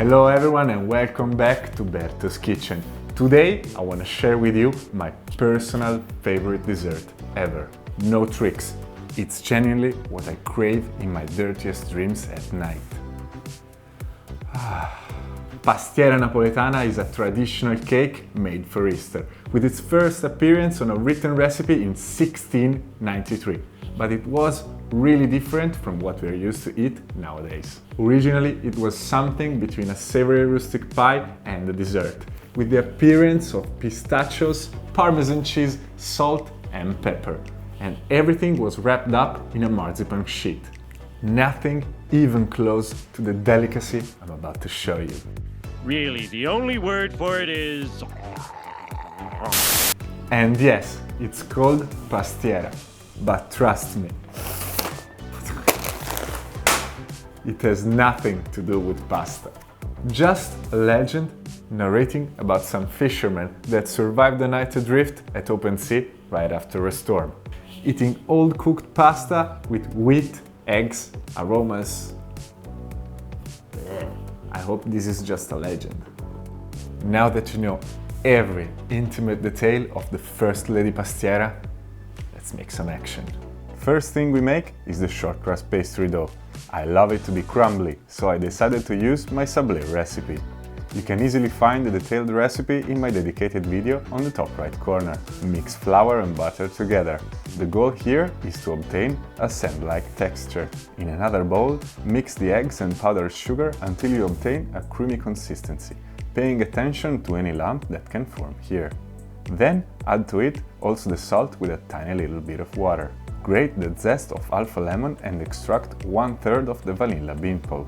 Hello everyone and welcome back to Berto's Kitchen. Today I want to share with you my personal favorite dessert ever. No tricks, it's genuinely what I crave in my dirtiest dreams at night. Pastiera Napoletana is a traditional cake made for Easter, with its first appearance on a written recipe in 1693. But it was really different from what we're used to eat nowadays. Originally, it was something between a savory rustic pie and a dessert, with the appearance of pistachios, Parmesan cheese, salt and pepper. And everything was wrapped up in a marzipan sheet. Nothing even close to the delicacy I'm about to show you. Really, the only word for it is... And yes, it's called pastiera, but trust me, it has nothing to do with pasta. Just a legend narrating about some fishermen that survived the night adrift at open sea right after a storm, eating old cooked pasta with wheat, eggs, aromas. I hope this is just a legend. Now that you know every intimate detail of the First Lady Pastiera, let's make some action. First thing we make is the short crust pastry dough. I love it to be crumbly, so I decided to use my sablé recipe. You can easily find the detailed recipe in my dedicated video on the top right corner. Mix flour and butter together. The goal here is to obtain a sand-like texture. In another bowl, mix the eggs and powdered sugar until you obtain a creamy consistency, paying attention to any lump that can form here. Then add to it also the salt with a tiny little bit of water. Grate the zest of alpha lemon and extract 1/3 of the vanilla bean pulp.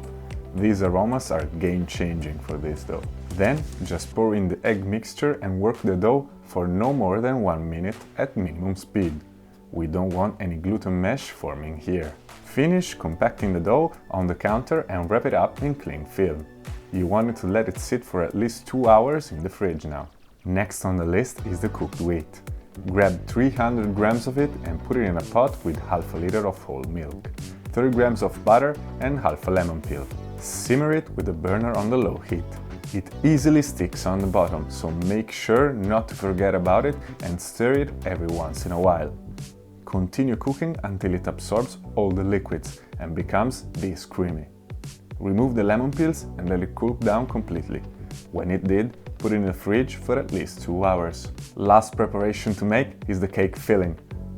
These aromas are game-changing for this dough. Then just pour in the egg mixture and work the dough for no more than 1 minute at minimum speed. We don't want any gluten mesh forming here. Finish compacting the dough on the counter and wrap it up in cling film. You want to let it sit for at least 2 hours in the fridge now. Next on the list is the cooked wheat. Grab 300 grams of it and put it in a pot with half a liter of whole milk, 30 grams of butter and half a lemon peel. Simmer it with the burner on the low heat. It easily sticks on the bottom, so make sure not to forget about it and stir it every once in a while. Continue cooking until it absorbs all the liquids and becomes this creamy. Remove the lemon peels and let it cool down completely. When it did, put it in the fridge for at least 2 hours. Last preparation to make is the cake filling.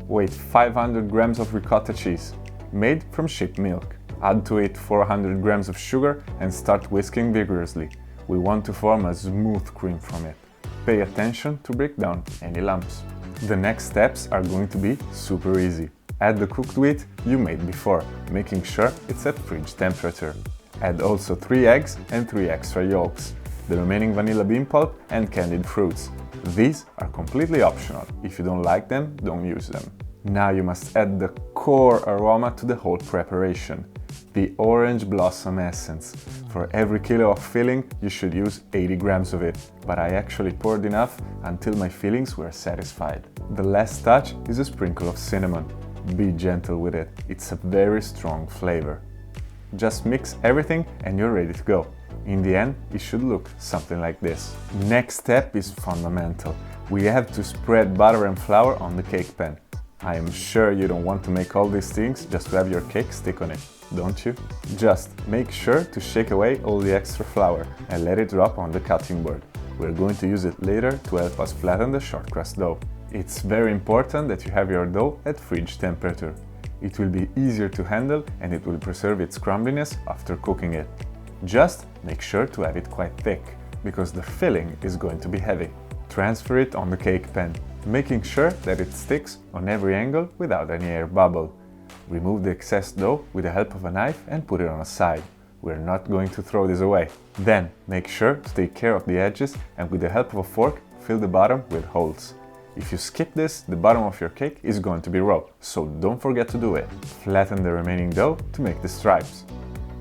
Weigh 500 grams of ricotta cheese, made from sheep milk. Add to it 400 grams of sugar and start whisking vigorously. We want to form a smooth cream from it. Pay attention to break down any lumps. The next steps are going to be super easy. Add the cooked wheat you made before, making sure it's at fridge temperature. Add also 3 eggs and 3 extra yolks, the remaining vanilla bean pulp and candied fruits. These are completely optional. If you don't like them, don't use them. Now you must add the core aroma to the whole preparation, the orange blossom essence. For every kilo of filling, you should use 80 grams of it, but I actually poured enough until my fillings were satisfied. The last touch is a sprinkle of cinnamon. Be gentle with it, it's a very strong flavor. Just mix everything and you're ready to go. In the end, it should look something like this. Next step is fundamental. We have to spread butter and flour on the cake pan. I am sure you don't want to make all these things just to have your cake stick on it, don't you? Just make sure to shake away all the extra flour and let it drop on the cutting board. We're going to use it later to help us flatten the short crust dough. It's very important that you have your dough at fridge temperature. It will be easier to handle and it will preserve its crumbliness after cooking it. Just make sure to have it quite thick, because the filling is going to be heavy. Transfer it on the cake pan, making sure that it sticks on every angle without any air bubble. Remove the excess dough with the help of a knife and put it on a side. We're not going to throw this away. Then make sure to take care of the edges and with the help of a fork, fill the bottom with holes. If you skip this, the bottom of your cake is going to be raw, so don't forget to do it. Flatten the remaining dough to make the stripes.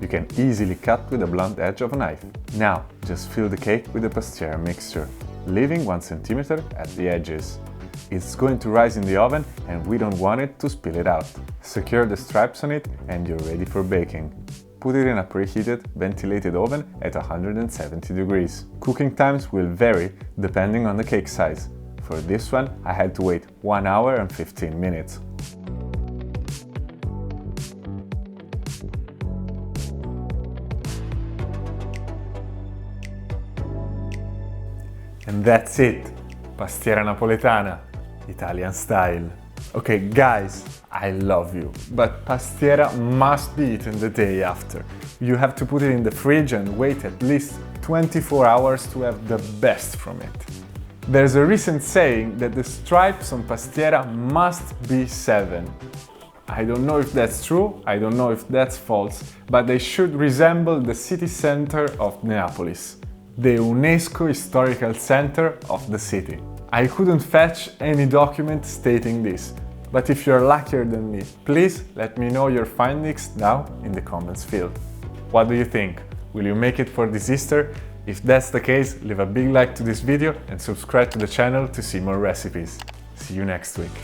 You can easily cut with a blunt edge of a knife. Now, just fill the cake with the pastiera mixture, leaving 1 centimeter at the edges. It's going to rise in the oven and we don't want it to spill it out. Secure the stripes on it and you're ready for baking. put it in a preheated, ventilated oven at 170 degrees. Cooking times will vary depending on the cake size. For this one, I had to wait 1 hour and 15 minutes. And that's it! Pastiera napoletana, Italian style. Okay guys, I love you, but pastiera must be eaten the day after. You have to put it in the fridge and wait at least 24 hours to have the best from it. There's a recent saying that the stripes on pastiera must be 7. I don't know if that's true, I don't know if that's false, but they should resemble the city center of Neapolis, the UNESCO historical center of the city. I couldn't fetch any document stating this, but if you're luckier than me, please let me know your findings down in the comments field. What do you think? Will you make it for this Easter? If that's the case, leave a big like to this video and subscribe to the channel to see more recipes. See you next week.